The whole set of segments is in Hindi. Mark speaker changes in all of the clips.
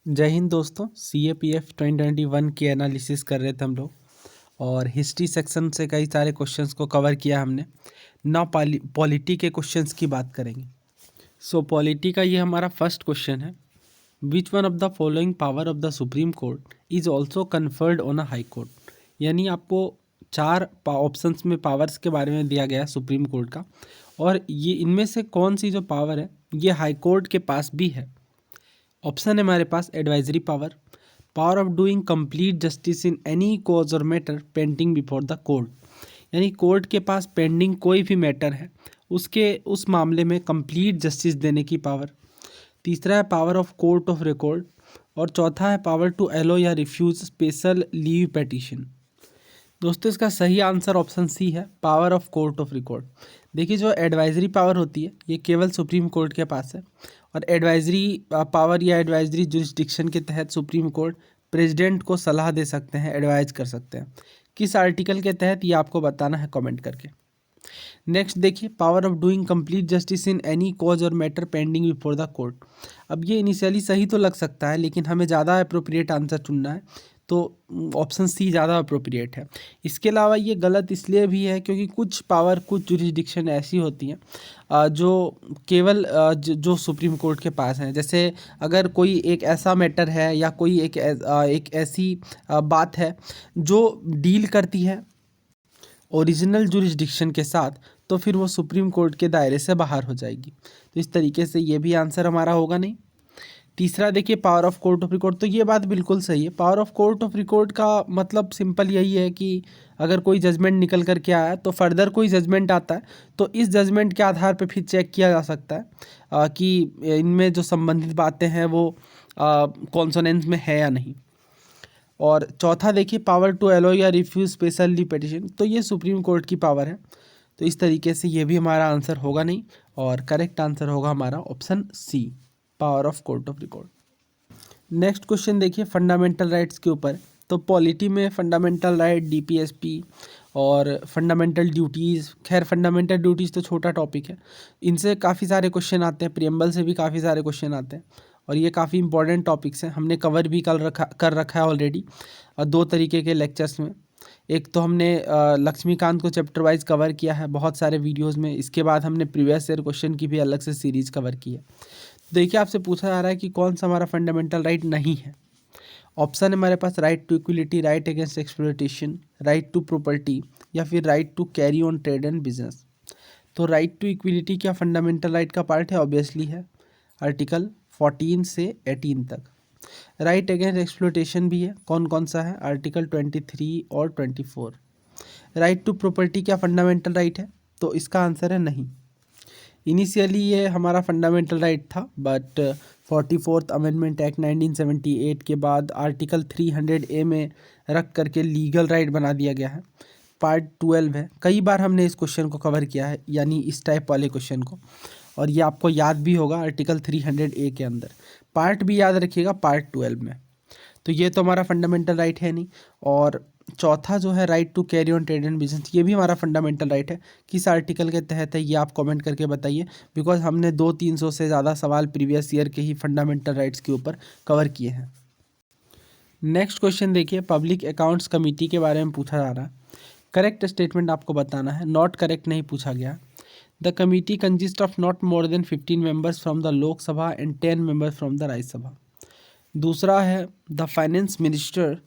Speaker 1: जय हिंद दोस्तों। CAPF 2021 की एनालिसिस कर रहे थे हम लोग और हिस्ट्री सेक्शन से कई सारे क्वेश्चंस को कवर किया हमने। ना पॉलिटी के क्वेश्चंस की बात करेंगे। सो पॉलिटी का ये हमारा फर्स्ट क्वेश्चन है। Which one of the following power of the supreme court is also conferred on a high court. यानी आपको चार ऑप्शंस में पावर्स के बारे में दिया गया है सुप्रीम कोर्ट का, और ये इनमें से कौन सी जो पावर है ये हाई कोर्ट के पास भी है। ऑप्शन है हमारे पास advisory power, power of doing complete justice in any cause और matter pending before the court. यानी कोर्ट के पास पेंडिंग कोई भी मैटर है उसके उस मामले में कंप्लीट जस्टिस देने की पावर। तीसरा है power of court of record, और चौथा है पावर टू एलो या रिफ्यूज स्पेशल लीव पिटीशन। दोस्तों इसका सही आंसर ऑप्शन सी है, power of court of record. देखिए जो एडवाइजरी पावर होती है ये केवल सुप्रीम कोर्ट के पास है, और एडवाइजरी पावर या एडवाइजरी जुरिस्डिक्शन के तहत सुप्रीम कोर्ट प्रेसिडेंट को सलाह दे सकते हैं, एडवाइज कर सकते हैं। किस आर्टिकल के तहत ये आपको बताना है कमेंट करके। नेक्स्ट देखिए, power of doing complete justice in any cause और matter pending before the court. अब ये इनिशियली सही तो लग सकता है, लेकिन हमें ज़्यादा अप्रोप्रिएट आंसर चुनना है, तो ऑप्शन सी ज़्यादा अप्रोप्रिएट है। इसके अलावा ये गलत इसलिए भी है क्योंकि कुछ पावर, कुछ जुरिस्डिक्शन ऐसी होती हैं जो केवल जो सुप्रीम कोर्ट के पास हैं। जैसे अगर कोई एक ऐसा मैटर है या कोई एक ऐसी बात है जो डील करती है ओरिजिनल जुरिस्डिक्शन के साथ, तो फिर वो सुप्रीम कोर्ट के दायरे से बाहर हो जाएगी। तो इस तरीके से ये भी आंसर हमारा होगा नहीं। तीसरा देखिए, power of court of record, तो ये बात बिल्कुल सही है। Power of court of record का मतलब सिंपल यही है कि अगर कोई जजमेंट निकल कर के आया तो फर्दर कोई जजमेंट आता है तो इस जजमेंट के आधार पर फिर चेक किया जा सकता है कि इनमें जो संबंधित बातें हैं वो कॉन्सोनेंस में है या नहीं। और चौथा देखिए, पावर टू एलो या रिफ्यूज स्पेशल लीव पिटीशन, तो ये सुप्रीम कोर्ट की पावर है। तो इस तरीके से ये भी हमारा आंसर होगा नहीं, और करेक्ट आंसर होगा हमारा option C, power of court of record. Next question देखिए, फंडामेंटल राइट्स के ऊपर। तो पॉलिटी में फंडामेंटल राइट, DPSP और फंडामेंटल ड्यूटीज़, खैर फंडामेंटल ड्यूटीज़ तो छोटा टॉपिक है, इनसे काफ़ी सारे क्वेश्चन आते हैं, प्रियम्बल से भी काफ़ी सारे क्वेश्चन आते हैं, और ये काफ़ी इंपॉर्टेंट टॉपिक्स हैं। हमने कवर भी कर रखा है ऑलरेडी दो तरीके के लेक्चर्स में। एक तो हमने लक्ष्मीकांत को चैप्टर वाइज कवर किया है बहुत सारे वीडियोज़ में, इसके बाद हमने प्रीवियस ईयर क्वेश्चन की भी अलग से सीरीज़ कवर की है। देखिए आपसे पूछा जा रहा है कि कौन सा हमारा फंडामेंटल राइट नहीं है। ऑप्शन है हमारे पास right to equality, right against exploitation, right to property, या फिर right to carry on trade and business. तो राइट टू इक्वलिटी क्या फंडामेंटल राइट का पार्ट है? ऑब्वियसली है, आर्टिकल 14 से 18 तक। राइट अगेंस्ट एक्सप्लॉयटेशन भी है, कौन कौन सा है? आर्टिकल 23 और 24। राइट टू प्रॉपर्टी क्या फंडामेंटल राइट है? तो इसका आंसर है नहीं। इनिशियली ये हमारा फंडामेंटल राइट था, बट 44th अमेंडमेंट एक्ट 1978 के बाद आर्टिकल 300A में रख करके लीगल राइट बना दिया गया है। पार्ट 12 है, कई बार हमने इस क्वेश्चन को कवर किया है, यानी इस टाइप वाले क्वेश्चन को, और ये आपको याद भी होगा आर्टिकल 300A के अंदर। पार्ट भी याद रखिएगा, पार्ट 12 में। तो ये तो हमारा फंडामेंटल राइट है नहीं। और चौथा जो है right to carry on trade and business, ये भी हमारा फंडामेंटल राइट है। किस आर्टिकल के तहत है ये आप कमेंट करके बताइए, बिकॉज हमने 200-300 से ज़्यादा सवाल प्रीवियस ईयर के ही फंडामेंटल राइट्स के ऊपर कवर किए हैं। नेक्स्ट क्वेश्चन देखिए, पब्लिक अकाउंट्स कमेटी के बारे में पूछा जा रहा है। करेक्ट स्टेटमेंट आपको बताना है, नॉट करेक्ट नहीं पूछा गया। The committee consist of not more than 15 members from the Lok Sabha and 10 members from the Rajya Sabha. दूसरा है the finance minister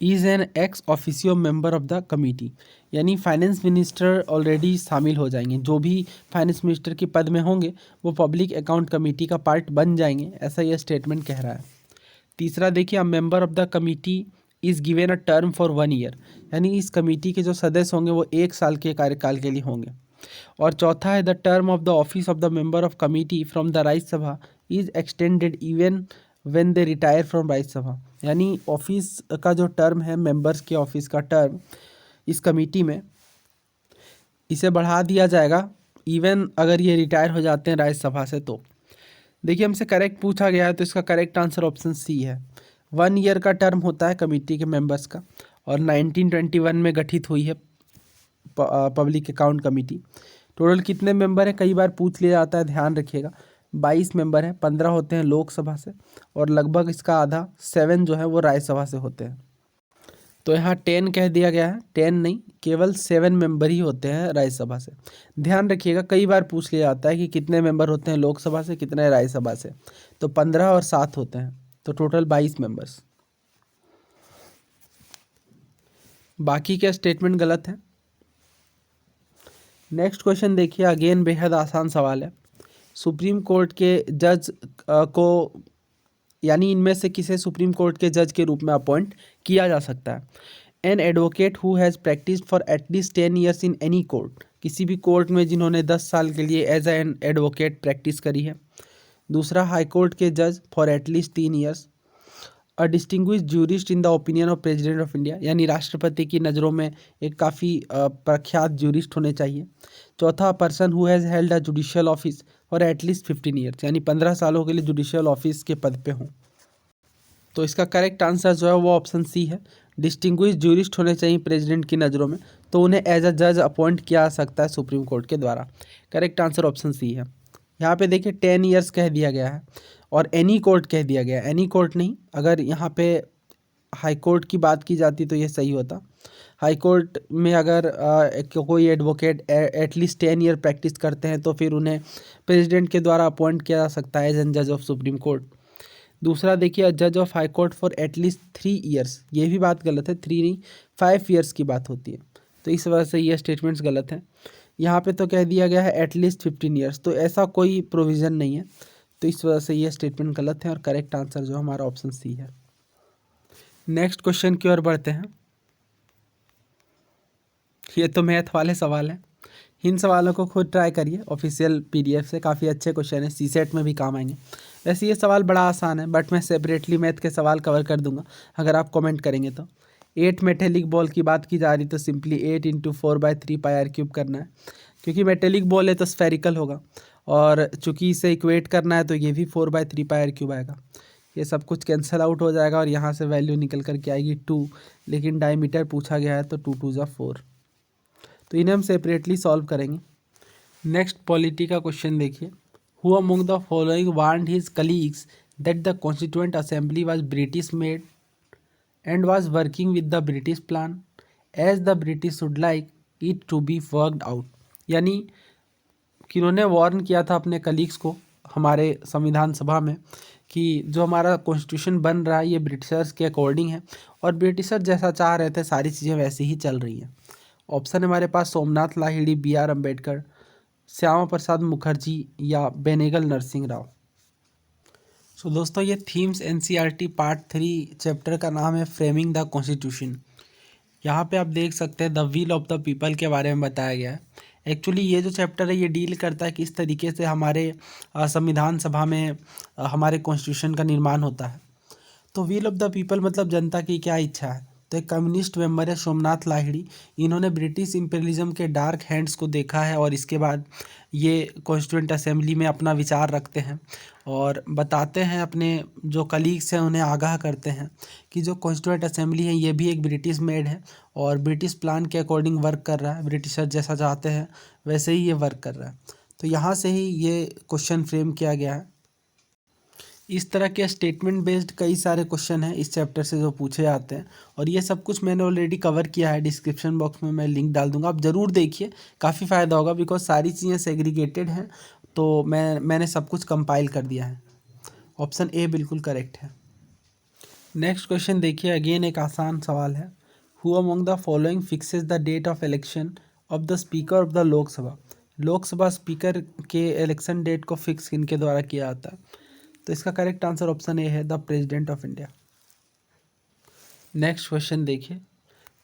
Speaker 1: is an ex officio member of the committee, यानी फाइनेंस मिनिस्टर ऑलरेडी शामिल हो जाएंगे, जो भी फाइनेंस मिनिस्टर के पद में होंगे वो पब्लिक अकाउंट कमेटी का पार्ट बन जाएंगे, ऐसा यह स्टेटमेंट कह रहा है। तीसरा देखिए, a member of the committee is given a term for 1 year, यानी इस कमेटी के जो सदस्य होंगे वो 1 साल के कार्यकाल के लिए होंगे। और चौथा है the term of the office of the member of committee from the Rajya Sabha is extended even when they retire from Rajya Sabha, यानी ऑफिस का जो टर्म है, मेंबर्स के ऑफिस का टर्म इस कमेटी में, इसे बढ़ा दिया जाएगा इवन अगर ये रिटायर हो जाते हैं राज्यसभा से। तो देखिए हमसे करेक्ट पूछा गया है, तो इसका करेक्ट आंसर ऑप्शन सी है। 1 ईयर का टर्म होता है कमेटी के मेंबर्स का, और 1921 में गठित हुई है पब्लिक अकाउंट कमेटी। टोटल कितने मेंबर है, कई बार पूछ लिया जाता है, ध्यान रखिएगा। 22 मेंबर हैं, 15 होते हैं लोकसभा से और लगभग इसका आधा 7 जो है वो राज्यसभा से होते हैं। तो यहाँ 10 कह दिया गया है, 10 नहीं, केवल 7 मेंबर ही होते हैं राज्यसभा से। ध्यान रखिएगा, कई बार पूछ लिया जाता है कि कितने मेंबर होते हैं लोकसभा से, कितने राज्यसभा से। तो 15 और 7 होते हैं, तो टोटल 22 मेंबर्स। बाकी के स्टेटमेंट गलत है। नेक्स्ट क्वेश्चन देखिए, अगेन बेहद आसान सवाल है। सुप्रीम कोर्ट के जज को, यानी इनमें से किसे सुप्रीम कोर्ट के जज के रूप में अपॉइंट किया जा सकता है? An advocate who has practised for at least 10 years in any court, किसी भी कोर्ट में जिन्होंने 10 साल के लिए एज एन एडवोकेट प्रैक्टिस करी है। दूसरा, हाई कोर्ट के जज for at least 3 years. A distinguished jurist in the opinion of president of India, यानी राष्ट्रपति की नज़रों में एक काफ़ी प्रख्यात ज्यूरिस्ट होने चाहिए। चौथा, person who has held a judicial office for at least 15 years, यानी 15 सालों के लिए जुडिशियल ऑफिस के पद पे हों। तो इसका करेक्ट आंसर जो है वो ऑप्शन सी है, डिस्टिंग्विश्ड ज्यूरिस्ट होने चाहिए प्रेसिडेंट की नज़रों में, तो उन्हें एज अ जज अपॉइंट किया जा सकता है सुप्रीम कोर्ट के द्वारा। करेक्ट आंसर ऑप्शन सी है। यहाँ पे देखिए 10 ईयर्स कह दिया गया है और एनी कोर्ट कह दिया गया है, एनी कोर्ट नहीं। अगर यहाँ पे हाई कोर्ट की बात की जाती तो ये सही होता। हाई कोर्ट में अगर कोई एडवोकेट एटलीस्ट 10 ईयर प्रैक्टिस करते हैं तो फिर उन्हें प्रेसिडेंट के द्वारा अपॉइंट किया जा सकता है एज एन जज ऑफ सुप्रीम कोर्ट। दूसरा देखिए, जज of high court for at least 3 years, ये भी बात गलत है, 3 नहीं 5 ईयर्स की बात होती है, तो इस वजह से ये स्टेटमेंट्स गलत हैं। यहाँ पे तो कह दिया गया है एटलीस्ट 15 ईयर्स, तो ऐसा कोई प्रोविज़न नहीं है, तो इस वजह से ये स्टेटमेंट गलत है और करेक्ट आंसर जो हमारा ऑप्शन सी है। नेक्स्ट क्वेश्चन की ओर बढ़ते हैं। ये तो मैथ वाले सवाल हैं, इन सवालों को खुद ट्राई करिए ऑफिशियल पीडीएफ से, काफ़ी अच्छे क्वेश्चन है, सीसेट में भी काम आएंगे। वैसे ये सवाल बड़ा आसान है, बट मैं सेपरेटली मैथ के सवाल कवर कर दूंगा अगर आप कमेंट करेंगे तो। 8 मेटेलिक बॉल की बात की जा रही तो सिंपली 8 × 4/3 πr³ करना है, क्योंकि मेटेलिक बॉल है तो स्फेरिकल होगा, और चूंकि इसे इक्वेट करना है तो ये भी 4/3 πr³ आएगा। ये सब कुछ कैंसिल आउट हो जाएगा और यहाँ से वैल्यू निकल करके आएगी 2, लेकिन डायमीटर पूछा गया है तो 2 × 2 = 4, तो इन्हें हम सेपरेटली सॉल्व करेंगे। नेक्स्ट पॉलिटी का क्वेश्चन देखिए, who among the following warned his colleagues that the constituent assembly was British made and was working with the British plan as the British would like it to be worked out, यानी किन्होंने वार्न किया था अपने कलीग्स को हमारे संविधान सभा में कि जो हमारा कॉन्स्टिट्यूशन बन रहा है ये ब्रिटिशर्स के अकॉर्डिंग है और ब्रिटिशर जैसा चाह रहे थे सारी चीज़ें वैसे ही चल रही हैं। ऑप्शन है हमारे पास सोमनाथ लाहिड़ी, BR अम्बेडकर, श्यामा प्रसाद मुखर्जी या बेनेगल नरसिंह राव। सो दोस्तों, ये थीम्स NCERT पार्ट 3 चैप्टर का नाम है फ्रेमिंग द कॉन्स्टिट्यूशन। यहाँ पे आप देख सकते हैं the will of the people के बारे में बताया गया है। एक्चुअली ये जो चैप्टर है ये डील करता है किस तरीके से हमारे संविधान सभा में हमारे कॉन्स्टिट्यूशन का निर्माण होता है। तो विल ऑफ द पीपल मतलब जनता की क्या इच्छा है। तो एक कम्युनिस्ट मेंबर है सोमनाथ लाहिड़ी, इन्होंने ब्रिटिश इंपीरियलिज्म के डार्क हैंड्स को देखा है और इसके बाद ये कॉन्स्टिट्यूएंट असेंबली में अपना विचार रखते हैं और बताते हैं, अपने जो कलीग्स हैं उन्हें आगाह करते हैं कि जो कॉन्स्टिट्यूएंट असेंबली है ये भी एक ब्रिटिश मेड है और ब्रिटिश प्लान के अकॉर्डिंग वर्क कर रहा है, ब्रिटिशर जैसा चाहते हैं वैसे ही ये वर्क कर रहा है। तो यहाँ से ही ये क्वेश्चन फ्रेम किया गया है। इस तरह के स्टेटमेंट बेस्ड कई सारे क्वेश्चन हैं इस चैप्टर से जो पूछे जाते हैं और ये सब कुछ मैंने ऑलरेडी कवर किया है, डिस्क्रिप्शन बॉक्स में मैं लिंक डाल दूंगा, आप ज़रूर देखिए, काफ़ी फ़ायदा होगा बिकॉज सारी चीज़ें सेग्रीगेटेड हैं, तो मैंने सब कुछ कंपाइल कर दिया है। ऑप्शन ए बिल्कुल करेक्ट है। नेक्स्ट क्वेश्चन देखिए, अगेन एक आसान सवाल है, who among the following fixes the date of election of the speaker of the Lok Sabha. Lok Sabha speaker के इलेक्शन डेट को फिक्स इनके द्वारा किया जाता है। तो इसका करेक्ट आंसर ऑप्शन ए है, the president of India. Next question देखिए,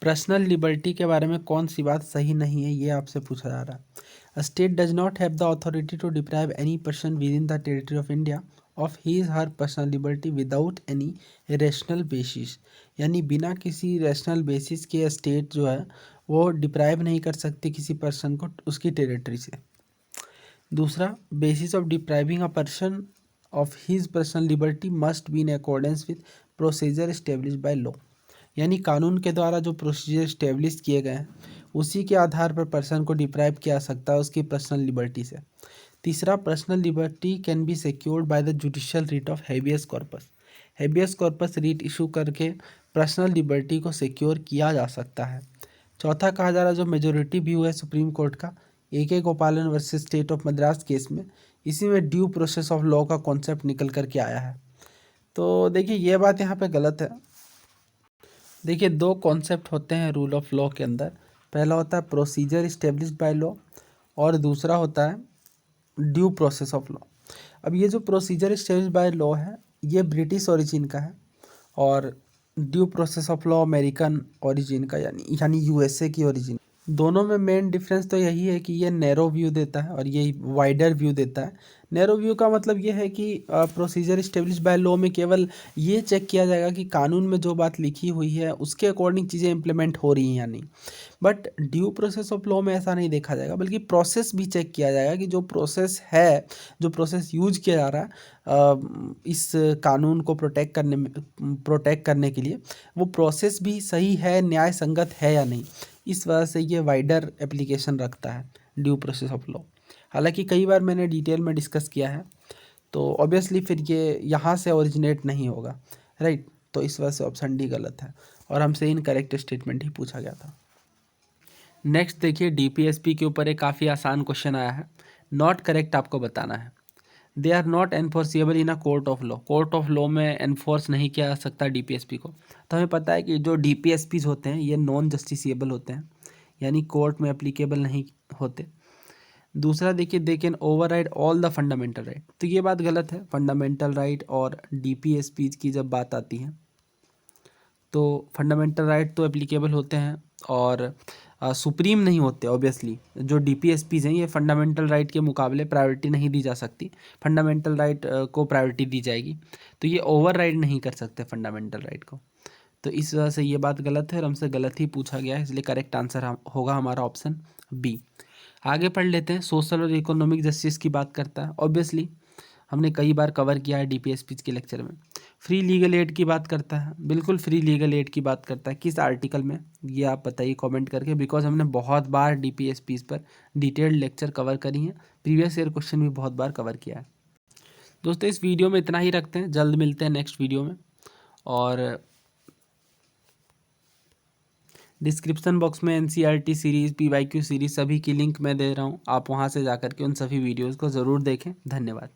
Speaker 1: पर्सनल लिबर्टी के बारे में कौन सी बात सही नहीं है ये आपसे पूछा जा रहा है। A state does not have the authority to deprive any person within the territory of India of his her personal liberty without any rational basis, यानी बिना किसी रेशनल बेसिस के स्टेट जो है वो डिप्राइव नहीं कर सकती किसी पर्सन को उसकी टेरिटरी से। दूसरा, basis of depriving a person of his personal liberty must be in accordance with procedure establish by law, यानी कानून के द्वारा जो प्रोसीजर इस्टेब्लिश किए गए हैं उसी के आधार पर पर्सन को डिप्राइव किया जा सकता है उसकी पर्सनल लिबर्टी से। तीसरा, personal liberty can be secured by the judicial writ of habeas corpus. Habeas corpus writ issue करके पर्सनल लिबर्टी को सिक्योर किया जा सकता है। चौथा कहा जा रहा है जो मेजोरिटी व्यू है सुप्रीम कोर्ट का AK गोपालन versus state of Madras case में, इसी में ड्यू प्रोसेस ऑफ लॉ का कॉन्सेप्ट निकल करके आया है। तो देखिए ये बात यहाँ पे गलत है। देखिए दो कॉन्सेप्ट होते हैं रूल ऑफ लॉ के अंदर, पहला होता है प्रोसीजर इस्टेब्लिश्ड बाय लॉ और दूसरा होता है ड्यू प्रोसेस ऑफ लॉ। अब ये जो प्रोसीजर इस्टेब्लिश्ड बाय लॉ है ये ब्रिटिश ओरिजिन का है और due process of law American origin का यानी USA की ओरिजिन। दोनों में मेन डिफरेंस तो यही है कि ये नैरो व्यू देता है और ये वाइडर व्यू देता है। नैरो व्यू का मतलब ये है कि प्रोसीजर इस्टेब्लिश बाय लॉ में केवल ये चेक किया जाएगा कि कानून में जो बात लिखी हुई है उसके अकॉर्डिंग चीज़ें इंप्लीमेंट हो रही हैं या नहीं। But due process of law में ऐसा नहीं देखा जाएगा, बल्कि प्रोसेस भी चेक किया जाएगा कि जो प्रोसेस है, जो प्रोसेस यूज किया जा रहा है इस कानून को प्रोटेक्ट करने के लिए, वो प्रोसेस भी सही है, न्याय संगत है या नहीं। इस वजह से ये वाइडर एप्लीकेशन रखता है ड्यू प्रोसेस ऑफ लॉ। हालांकि कई बार मैंने डिटेल में डिस्कस किया है, तो ऑब्वियसली फिर ये यहाँ से ओरिजिनेट नहीं होगा, राइट। तो इस वजह से ऑप्शन डी गलत है और हमसे इनकरेक्ट स्टेटमेंट ही पूछा गया था। नेक्स्ट देखिए DPSP के ऊपर एक काफ़ी आसान क्वेश्चन आया है, नॉट करेक्ट आपको बताना है। They are not enforceable in a court of law. Court of law में एनफोर्स नहीं किया जा सकता DPSP को। तो हमें पता है कि जो DPSPs होते हैं ये नॉन जस्टिसिएबल होते हैं, यानी कोर्ट में एप्लीकेबल नहीं होते। दूसरा देखिए they can override all the fundamental right. तो ये बात गलत है। फंडामेंटल राइट और DPSPs की जब बात आती है तो फंडामेंटल राइट तो एप्लीकेबल होते हैं और सुप्रीम नहीं होते। ऑब्वियसली जो DPSPs हैं ये फंडामेंटल राइट के मुकाबले प्रायोरिटी नहीं दी जा सकती, फंडामेंटल राइट को प्रायोरिटी दी जाएगी। तो ये ओवरराइड नहीं कर सकते फंडामेंटल राइट को। तो इस वजह से ये बात गलत है और हमसे गलत ही पूछा गया है, इसलिए करेक्ट आंसर होगा हमारा ऑप्शन बी। आगे पढ़ लेते हैं। सोशल और इकोनॉमिक जस्टिस की बात करता है। ऑब्वियसली हमने कई बार कवर किया है DPSPs के लेक्चर में। फ्री लीगल एड की बात करता है, बिल्कुल फ्री लीगल एड की बात करता है। किस आर्टिकल में, ये आप बताइए कमेंट करके, बिकॉज हमने बहुत बार DPSPs पर डिटेल्ड लेक्चर कवर करी हैं, प्रीवियस ईयर क्वेश्चन भी बहुत बार कवर किया है। दोस्तों इस वीडियो में इतना ही रखते हैं, जल्द मिलते हैं नेक्स्ट वीडियो में। और डिस्क्रिप्शन बॉक्स में NCERT सीरीज़, PYQ सीरीज़ सभी की लिंक मैं दे रहा हूँ, आप वहाँ से जाकर के उन सभी वीडियोज़ को ज़रूर देखें। धन्यवाद।